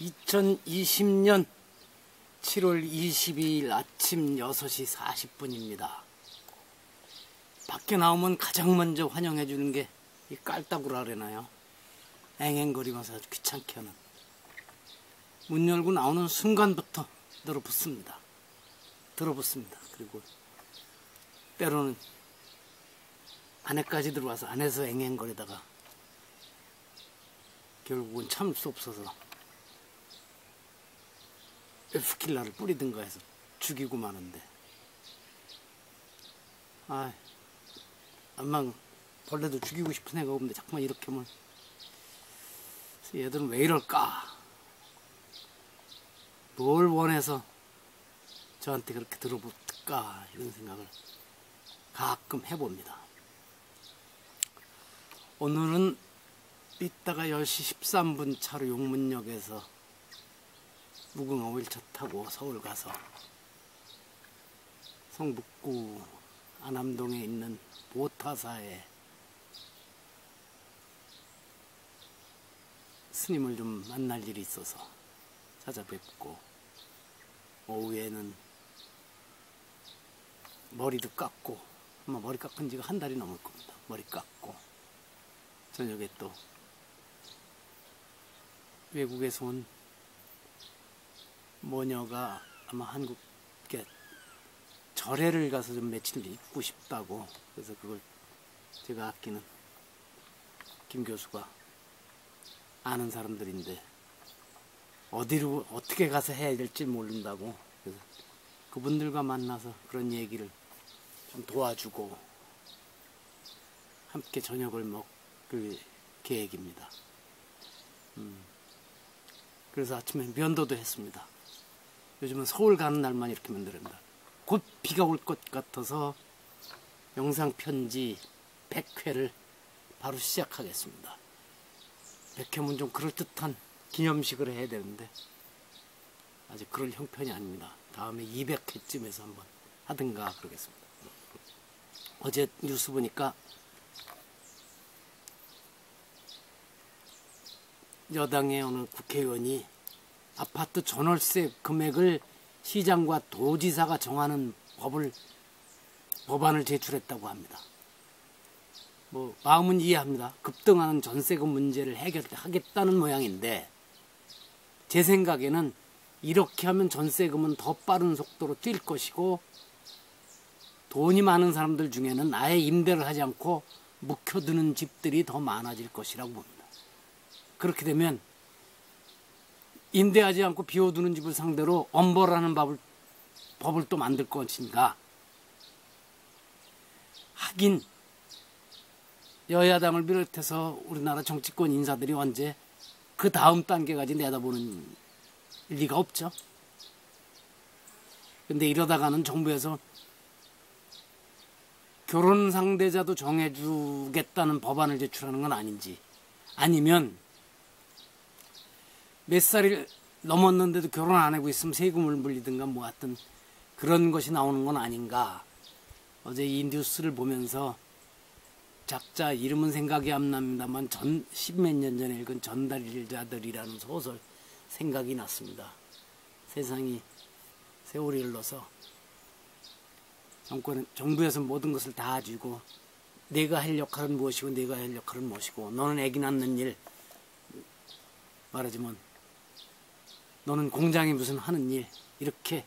2020년 7월 22일 아침 6시 40분입니다. 밖에 나오면 가장 먼저 환영해 주는 게 이 깔따구라 그러나요? 앵앵거리면서 아주 귀찮게 하는. 문 열고 나오는 순간부터 들어붙습니다. 그리고 때로는 안에까지 들어와서 안에서 앵앵거리다가 결국은 참을 수 없어서 에프킬라를 뿌리든가 해서 죽이고 마는데, 암만 벌레도 죽이고 싶은 애가 없는데 자꾸만 이렇게 하면 얘들은 왜 이럴까? 뭘 원해서 저한테 그렇게 들어붙을까? 이런 생각을 가끔 해봅니다. 오늘은 이따가 10시 13분 차로 용문역에서 무궁화 5일차 타고 서울 가서 성북구 안암동에 있는 보타사에 스님을 좀 만날 일이 있어서 찾아뵙고, 오후에는 머리도 깎고, 아마 머리 깎은 지가 한 달이 넘을 겁니다. 머리 깎고 저녁에 또 외국에서 온 모녀가 아마 한국에 절에를 가서 좀 며칠 있고 싶다고, 그래서 그걸 제가 아끼는 김 교수가 아는 사람들인데 어디로 어떻게 가서 해야 될지 모른다고, 그래서 그분들과 만나서 그런 얘기를 좀 도와주고 함께 저녁을 먹을 계획입니다. 그래서 아침에 면도도 했습니다. 요즘은 서울 가는 날만 이렇게 만들었습니다. 곧 비가 올 것 같아서 영상 편지 100회를 바로 시작하겠습니다. 100회면 좀 그럴듯한 기념식을 해야 되는데 아직 그럴 형편이 아닙니다. 다음에 200회쯤에서 한번 하든가 그러겠습니다. 어제 뉴스 보니까 여당의 어느 국회의원이 아파트 전월세 금액을 시장과 도지사가 정하는 법안을 제출했다고 합니다. 마음은 이해합니다. 급등하는 전세금 문제를 해결하겠다는 모양인데, 제 생각에는 이렇게 하면 전세금은 더 빠른 속도로 뛸 것이고, 돈이 많은 사람들 중에는 아예 임대를 하지 않고 묵혀두는 집들이 더 많아질 것이라고 봅니다. 그렇게 되면 임대하지 않고 비워두는 집을 상대로 엄벌하는 법을 또 만들 것인가. 하긴 여야당을 비롯해서 우리나라 정치권 인사들이 언제 그 다음 단계까지 내다보는 리가 없죠. 근데 이러다가는 정부에서 결혼 상대자도 정해주겠다는 법안을 제출하는 건 아닌지, 아니면 몇 살이 넘었는데도 결혼 안 하고 있으면 세금을 물리든가 뭐 하여튼 그런 것이 나오는 건 아닌가. 어제 이 뉴스를 보면서 작자 이름은 생각이 안 납니다만 10몇 년 전에 읽은 전달자들이라는 소설 생각이 났습니다. 세상이 세월이 흘러서 정부에서 모든 것을 다 주고, 내가 할 역할은 무엇이고 내가 할 역할은 무엇이고, 너는 애기 낳는 일, 말하자면 너는 공장에 무슨 하는 일, 이렇게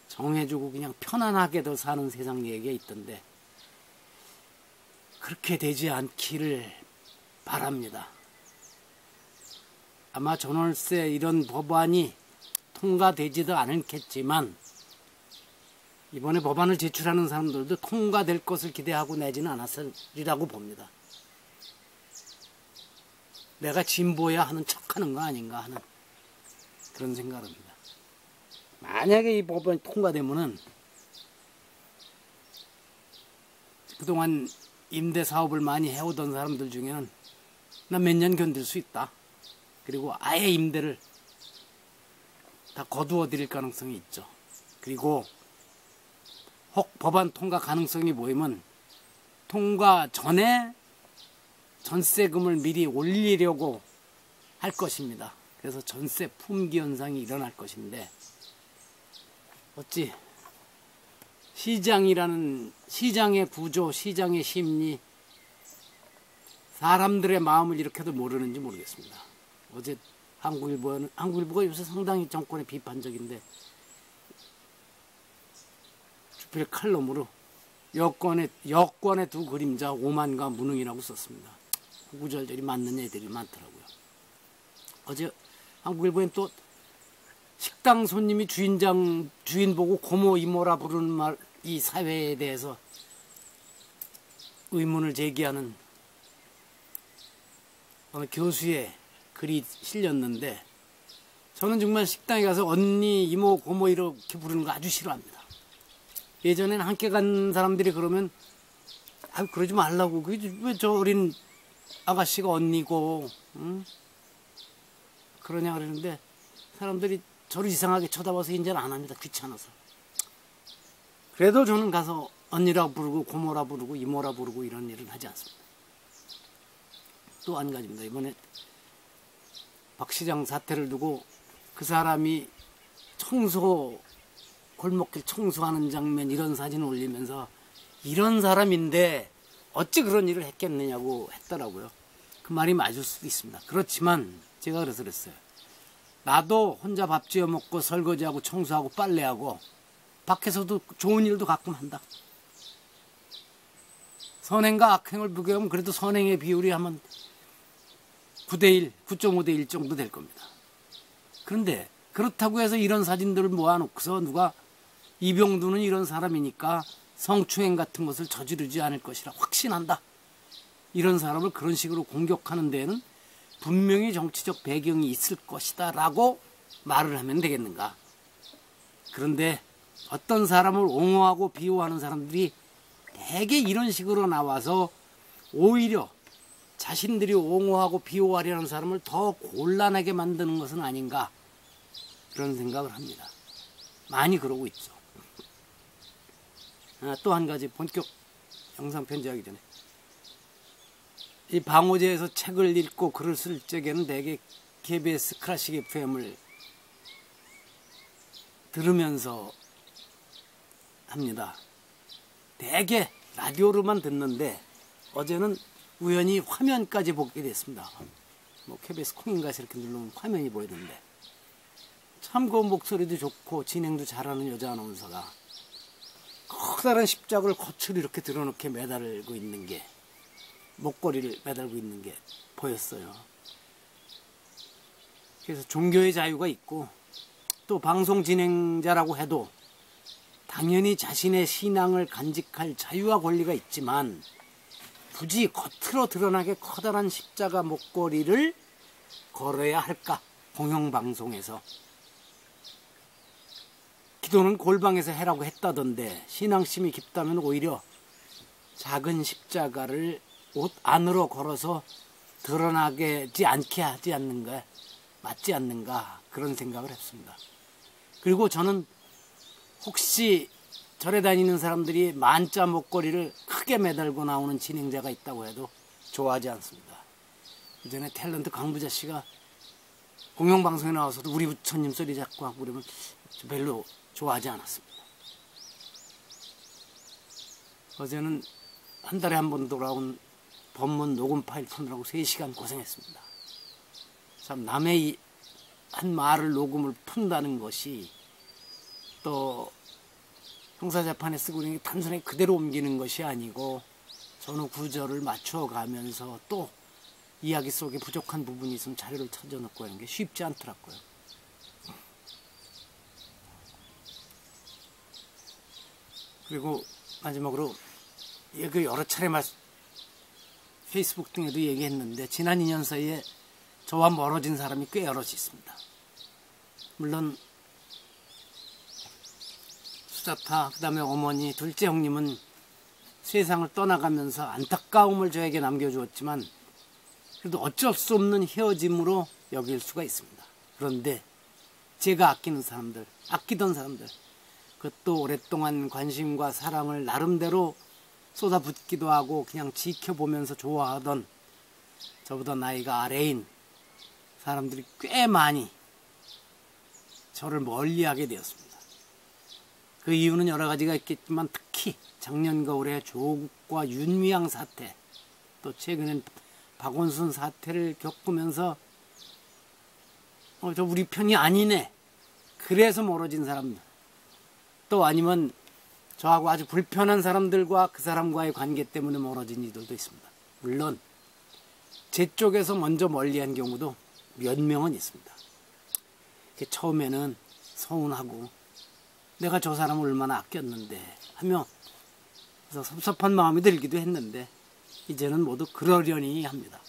정해주고 그냥 편안하게 더 사는 세상 얘기가 있던데, 그렇게 되지 않기를 바랍니다. 아마 전월세 이런 법안이 통과되지도 않겠지만 이번에 법안을 제출하는 사람들도 통과될 것을 기대하고 내지는 않았으리라고 봅니다. 내가 진보야 하는 척하는 거 아닌가 하는 그런 생각을 합니다. 만약에 이 법안이 통과되면은 그동안 임대 사업을 많이 해오던 사람들 중에는 나 몇 년 견딜 수 있다. 그리고 아예 임대를 다 거두어 드릴 가능성이 있죠. 그리고 혹 법안 통과 가능성이 보이면 통과 전에 전세금을 미리 올리려고 할 것입니다. 그래서 전세 품귀 현상이 일어날 것인데 어찌 시장의 구조, 시장의 심리, 사람들의 마음을 이렇게도 모르는지 모르겠습니다. 어제 한국일보가 요새 상당히 정권에 비판적인데 주필 칼럼으로 여권의 두 그림자 오만과 무능이라고 썼습니다. 구구절절이 맞는 애들이 많더라고요. 어제 한국일보엔 또 식당 손님이 주인 보고 고모 이모라 부르는 말, 이 사회에 대해서 의문을 제기하는 어느 교수의 글이 실렸는데 저는 정말 식당에 가서 언니, 이모, 고모 이렇게 부르는 거 아주 싫어합니다. 예전에는 함께 간 사람들이 그러면 그러지 말라고, 왜 저 어린 아가씨가 언니고 그러냐 그러는데 사람들이 저를 이상하게 쳐다봐서 이제는 안 합니다. 귀찮아서. 그래도 저는 가서 언니라 부르고 고모라 부르고 이모라 부르고 이런 일은 하지 않습니다. 또 한 가지입니다. 이번에 박 시장 사태를 두고 그 사람이 골목길 청소하는 장면 이런 사진을 올리면서 이런 사람인데 어찌 그런 일을 했겠느냐고 했더라고요. 그 말이 맞을 수도 있습니다. 그렇지만 제가 그래서 그랬어요. 나도 혼자 밥 지어 먹고 설거지하고 청소하고 빨래하고 밖에서도 좋은 일도 가끔 한다. 선행과 악행을 비교하면 그래도 선행의 비율이 하면 9대1, 9.5대1 정도 될 겁니다. 그런데 그렇다고 해서 이런 사진들을 모아놓고서 누가 이병두는 이런 사람이니까 성추행 같은 것을 저지르지 않을 것이라 확신한다. 이런 사람을 그런 식으로 공격하는 데에는 분명히 정치적 배경이 있을 것이다 라고 말을 하면 되겠는가. 그런데 어떤 사람을 옹호하고 비호하는 사람들이 대개 이런 식으로 나와서 오히려 자신들이 옹호하고 비호하려는 사람을 더 곤란하게 만드는 것은 아닌가 그런 생각을 합니다. 많이 그러고 있죠. 또 한 가지 본격 영상 편지하기 전에 이 방호제에서 책을 읽고 글을 쓸 적에는 대개 KBS 클래식 FM을 들으면서 합니다. 대개 라디오로만 듣는데 어제는 우연히 화면까지 보게 됐습니다. KBS 콩인가 이렇게 누르면 화면이 보이던데 참 그 목소리도 좋고 진행도 잘하는 여자 아나운서가 커다란 십자가를 겉으로 이렇게 드러놓게 매달고 있는 게 목걸이를 매달고 있는 게 보였어요. 그래서 종교의 자유가 있고 또 방송 진행자라고 해도 당연히 자신의 신앙을 간직할 자유와 권리가 있지만 굳이 겉으로 드러나게 커다란 십자가 목걸이를 걸어야 할까? 공영방송에서. 기도는 골방에서 해라고 했다던데 신앙심이 깊다면 오히려 작은 십자가를 옷 안으로 걸어서 드러나지 않게 하지 않는가, 맞지 않는가 그런 생각을 했습니다. 그리고 저는 혹시 절에 다니는 사람들이 만자 목걸이를 크게 매달고 나오는 진행자가 있다고 해도 좋아하지 않습니다. 그전에 탤런트 강부자 씨가 공영방송에 나와서도 우리 부처님 소리 자꾸 하고 그러면 별로 좋아하지 않았습니다. 어제는 한 달에 한 번 돌아온 법문 녹음 파일 푸느라고 3시간 고생했습니다. 참 남의 한 말을 녹음을 푼다는 것이 또 형사재판에 쓰고 있는 게 단순히 그대로 옮기는 것이 아니고 전후 구절을 맞춰가면서 또 이야기 속에 부족한 부분이 있으면 자료를 찾아놓고 하는 게 쉽지 않더라고요. 그리고 마지막으로 여러 차례 페이스북 등에도 얘기했는데 지난 2년 사이에 저와 멀어진 사람이 꽤 여럿이 있습니다. 물론 수자타, 그 다음에 어머니, 둘째 형님은 세상을 떠나가면서 안타까움을 저에게 남겨주었지만 그래도 어쩔 수 없는 헤어짐으로 여길 수가 있습니다. 그런데 제가 아끼는 사람들, 아끼던 사람들, 그것도 오랫동안 관심과 사랑을 나름대로 쏟아붓기도 하고 그냥 지켜보면서 좋아하던 저보다 나이가 아래인 사람들이 꽤 많이 저를 멀리하게 되었습니다. 그 이유는 여러 가지가 있겠지만 특히 작년 겨울에 조국과 윤미향 사태, 또 최근엔 박원순 사태를 겪으면서 저 우리 편이 아니네, 그래서 멀어진 사람들, 또 아니면 저하고 아주 불편한 사람들과 그 사람과의 관계 때문에 멀어진 이들도 있습니다. 물론 제 쪽에서 먼저 멀리한 경우도 몇 명은 있습니다. 처음에는 서운하고 내가 저 사람을 얼마나 아꼈는데 하며 그래서 섭섭한 마음이 들기도 했는데 이제는 모두 그러려니 합니다.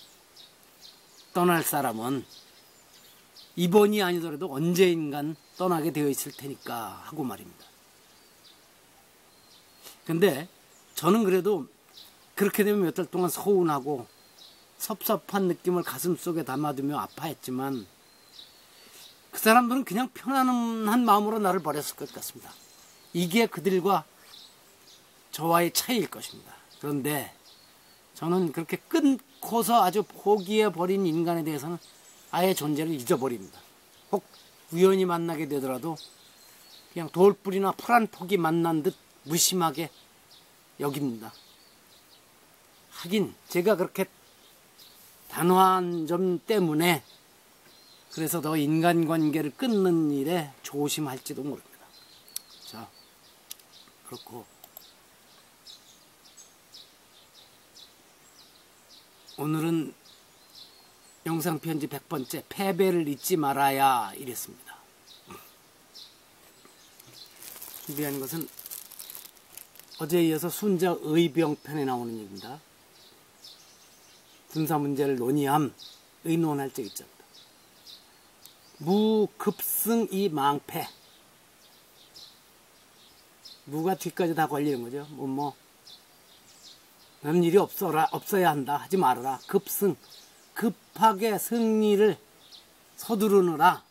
떠날 사람은 이번이 아니더라도 언제인간 떠나게 되어 있을 테니까 하고 말입니다. 근데 저는 그래도 그렇게 되면 몇 달 동안 서운하고 섭섭한 느낌을 가슴속에 담아두며 아파했지만 그 사람들은 그냥 편안한 마음으로 나를 버렸을 것 같습니다. 이게 그들과 저와의 차이일 것입니다. 그런데 저는 그렇게 끊고서 아주 포기해버린 인간에 대해서는 아예 존재를 잊어버립니다. 혹 우연히 만나게 되더라도 그냥 돌뿌리나 풀 한 폭이 만난 듯 무심하게 여깁니다. 하긴 제가 그렇게 단호한 점 때문에 그래서 더 인간관계를 끊는 일에 조심할지도 모릅니다. 자, 그렇고 오늘은 영상편지 100번째 패배를 잊지 말아야 이랬습니다. 준비한 것은 어제에 이어서 순자 의병편에 나오는 얘기입니다. 군사 문제를 논의함, 의논할 적 있죠. 무급승이 망패. 무가 뒤까지 다 걸리는 거죠. 그런 일이 없어야 한다. 하지 말아라. 급승. 급하게 승리를 서두르느라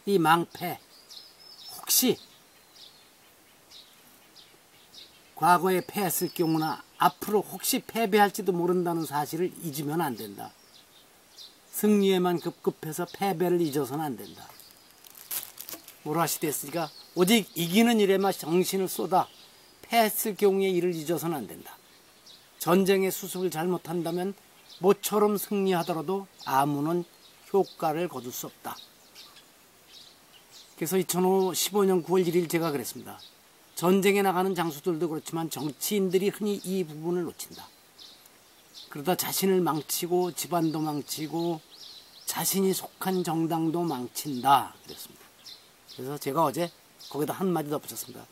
이 망패. 혹시 과거에 패했을 경우나 앞으로 혹시 패배할지도 모른다는 사실을 잊으면 안 된다. 승리에만 급급해서 패배를 잊어서는 안 된다. 오라시대스가 오직 이기는 일에만 정신을 쏟아 패했을 경우의 일을 잊어서는 안 된다. 전쟁의 수습을 잘못한다면 모처럼 승리하더라도 아무는 효과를 거둘 수 없다. 그래서 2015년 9월 1일 제가 그랬습니다. 전쟁에 나가는 장수들도 그렇지만 정치인들이 흔히 이 부분을 놓친다. 그러다 자신을 망치고 집안도 망치고 자신이 속한 정당도 망친다. 그랬습니다. 그래서 제가 어제 거기다 한마디 더 붙였습니다.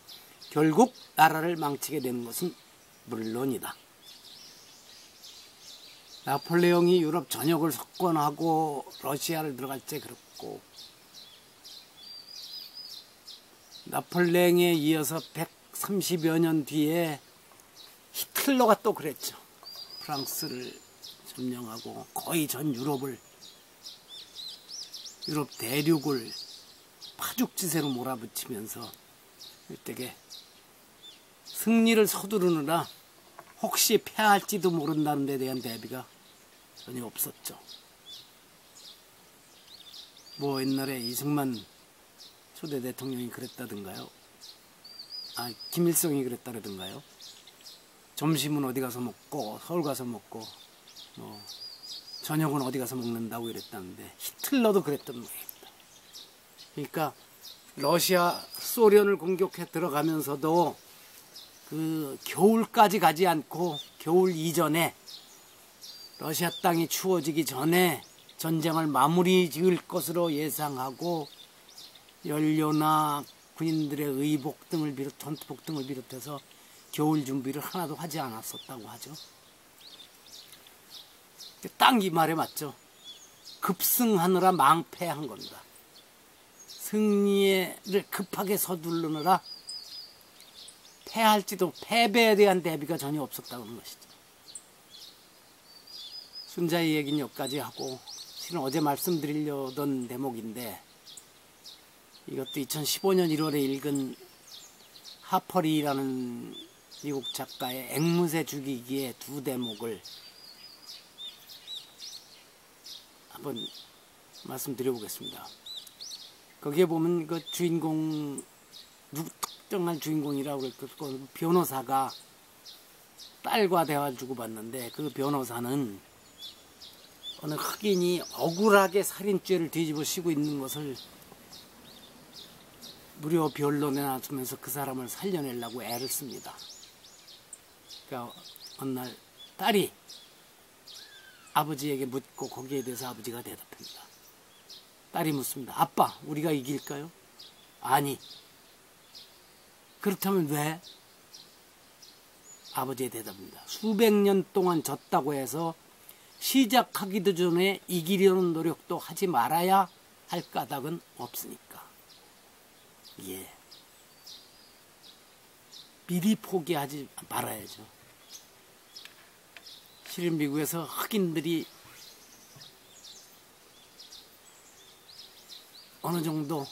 결국 나라를 망치게 되는 것은 물론이다. 나폴레옹이 유럽 전역을 석권하고 러시아를 들어갈 때 그렇고 나폴레옹에 이어서 130여 년 뒤에 히틀러가 또 그랬죠. 프랑스를 점령하고 거의 전 유럽 대륙을 파죽지세로 몰아붙이면서 일대게 승리를 서두르느라 혹시 패할지도 모른다는 데 대한 대비가 전혀 없었죠. 옛날에 이승만 초대 대통령이 그랬다든가요. 김일성이 그랬다든가요. 점심은 어디 가서 먹고 서울 가서 먹고 저녁은 어디 가서 먹는다고 이랬다는데 히틀러도 그랬던 모양입니다. 그러니까 러시아 소련을 공격해 들어가면서도 그 겨울까지 가지 않고 겨울 이전에 러시아 땅이 추워지기 전에 전쟁을 마무리 지을 것으로 예상하고 연료나 군인들의 의복 등을 전투복 등을 비롯해서 겨울 준비를 하나도 하지 않았었다고 하죠. 딱 이 말에 맞죠. 급승하느라 망패한 겁니다. 승리를 급하게 서두르느라 패할지도 패배에 대한 대비가 전혀 없었다는 것이죠. 순자의 얘기는 여기까지 하고 실은 어제 말씀드리려던 대목인데 이것도 2015년 1월에 읽은 하퍼리라는 미국 작가의 앵무새 죽이기의 두 대목을 한번 말씀드려보겠습니다. 거기에 보면 그 주인공, 누구 특정한 주인공이라고 그랬고, 변호사가 딸과 대화를 주고받는데, 그 변호사는 어느 흑인이 억울하게 살인죄를 뒤집어씌고 있는 것을 무료 변론에 나서면서 그 사람을 살려내려고 애를 씁니다. 그러니까 어느 날 딸이 아버지에게 묻고 거기에 대해서 아버지가 대답합니다. 딸이 묻습니다. 아빠, 우리가 이길까요? 아니. 그렇다면 왜? 아버지의 대답입니다. 수백 년 동안 졌다고 해서 시작하기도 전에 이기려는 노력도 하지 말아야 할 까닭은 없으니까. 예. 미리 포기하지 말아야죠. 실은 미국에서 흑인들이 어느 정도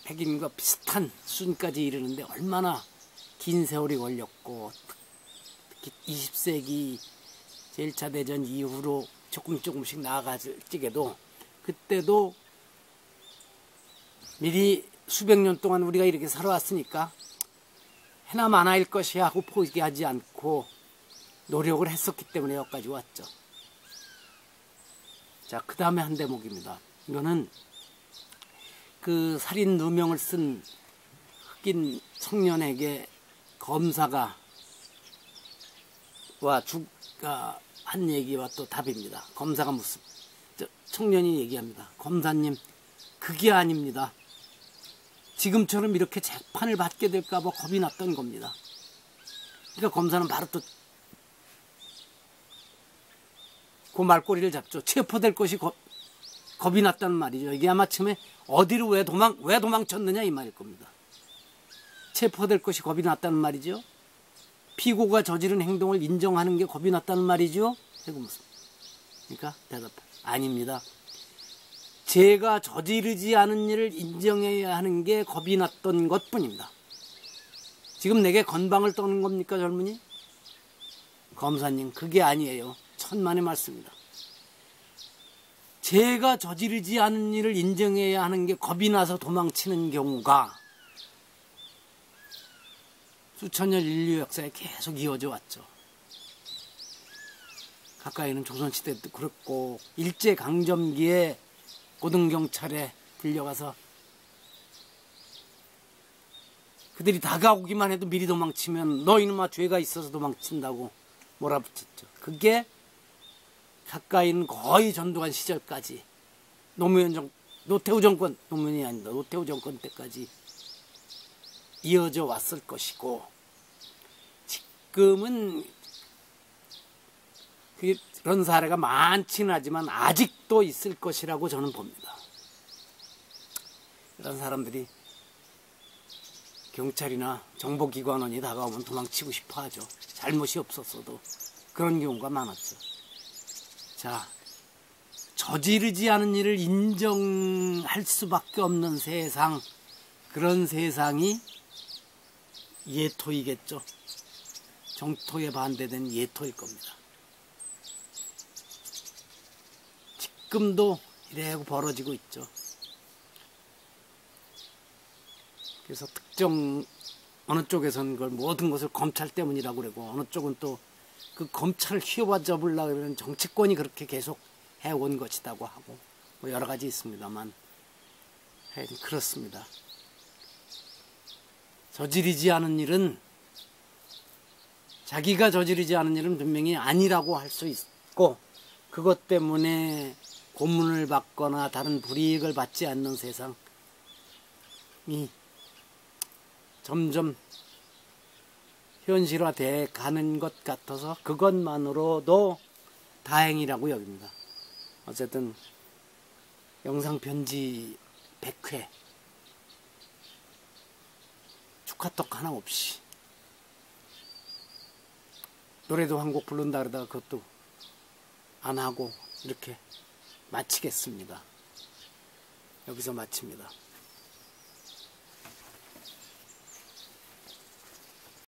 백인과 비슷한 수준까지 이르는데 얼마나 긴 세월이 걸렸고, 특히 20세기 제1차 대전 이후로 조금씩 나아갈 적에도 그때도 미리 수백 년 동안 우리가 이렇게 살아왔으니까 해나 마나일 것이야 하고 포기하지 않고 노력을 했었기 때문에 여기까지 왔죠. 자, 그 다음에 한 대목입니다. 이거는 그 살인 누명을 쓴 흑인 청년에게 검사가 한 얘기와 또 답입니다. 검사가 묻습니다. 청년이 얘기합니다. 검사님, 그게 아닙니다. 지금처럼 이렇게 재판을 받게 될까 봐 겁이 났던 겁니다. 그러니까 검사는 바로 또 그 말꼬리를 잡죠. 체포될 것이 겁이 났다는 말이죠. 이게 아마침에 어디로 왜 도망쳤느냐 이 말일 겁니다. 체포될 것이 겁이 났다는 말이죠. 피고가 저지른 행동을 인정하는 게 겁이 났다는 말이죠. 그러니까 대답, 아닙니다. 제가 저지르지 않은 일을 인정해야 하는 게 겁이 났던 것뿐입니다. 지금 내게 건방을 떠는 겁니까, 젊은이? 검사님, 그게 아니에요. 천만의 말씀입니다. 제가 저지르지 않은 일을 인정해야 하는 게 겁이 나서 도망치는 경우가 수천 년 인류 역사에 계속 이어져 왔죠. 가까이는 조선시대도 그렇고 일제강점기에 고등경찰에 불려가서 그들이 다가오기만 해도 미리 도망치면 너 이놈아 죄가 있어서 도망친다고 몰아붙였죠. 그게 가까이는 거의 전두환 시절까지 노태우 정권, 노무현이 아니다. 노태우 정권 때까지 이어져 왔을 것이고, 지금은 그런 사례가 많지는 하지만 아직도 있을 것이라고 저는 봅니다. 이런 사람들이 경찰이나 정보기관원이 다가오면 도망치고 싶어 하죠. 잘못이 없었어도 그런 경우가 많았죠. 자, 저지르지 않은 일을 인정할 수밖에 없는 세상, 그런 세상이 예토이겠죠. 정토에 반대된 예토일 겁니다. 지금도 이래고 벌어지고 있죠. 그래서 특정 어느 쪽에서는 그걸 모든 것을 검찰 때문이라고 그러고, 어느 쪽은 또 그 검찰을 휘어봐 잡으려고 하는 정치권이 그렇게 계속 해온 것이라고 하고, 뭐 여러 가지 있습니다만 하여튼 그렇습니다. 저지르지 않은 일은, 자기가 저지르지 않은 일은 분명히 아니라고 할 수 있고, 그것 때문에 고문을 받거나 다른 불이익을 받지 않는 세상이 점점 현실화돼 가는 것 같아서 그것만으로도 다행이라고 여깁니다. 어쨌든 영상편지 100회 축하떡 하나 없이 노래도 한 곡 부른다 그러다가 그것도 안 하고 이렇게 마치겠습니다. 여기서 마칩니다.